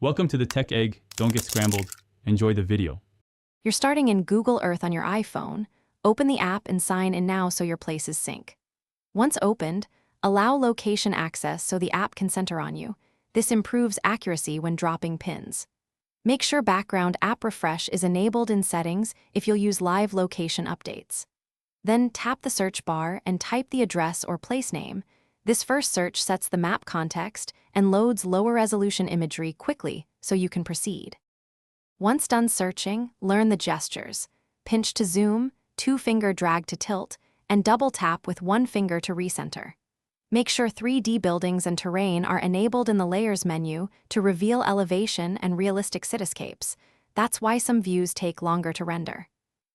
Welcome to the Tech Egg. Don't get scrambled. Enjoy the video. You're starting in Google Earth on your iPhone. Open the app and sign in now so your places sync. Once opened, allow location access so the app can center on you. This improves accuracy when dropping pins. Make sure background app refresh is enabled in settings if you'll use live location updates. Then tap the search bar and type the address or place name. This first search sets the map context and loads lower resolution imagery quickly so you can proceed. Once done searching, learn the gestures. Pinch to zoom, 2-finger drag to tilt, and double tap with 1 finger to recenter. Make sure 3D buildings and terrain are enabled in the Layers menu to reveal elevation and realistic cityscapes. That's why some views take longer to render.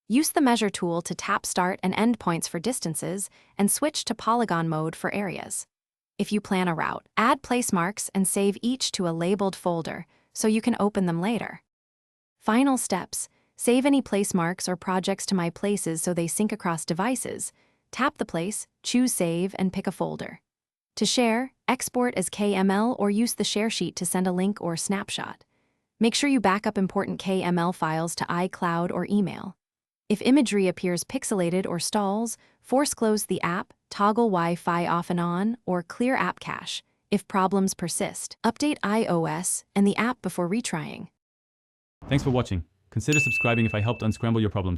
Use the measure tool to tap start and end points for distances and switch to polygon mode for areas. If you plan a route, add place marks and save each to a labeled folder so you can open them later. Final steps: save any place marks or projects to My Places so they sync across devices. Tap the place, choose Save, and pick a folder. To share, export as KML or use the share sheet to send a link or snapshot. Make sure you back up important KML files to iCloud or email. If imagery appears pixelated or stalls, force close the app, toggle Wi-Fi off and on, or clear app cache. If problems persist, update iOS and the app before retrying. Thanks for watching. Consider subscribing if I helped unscramble your problems.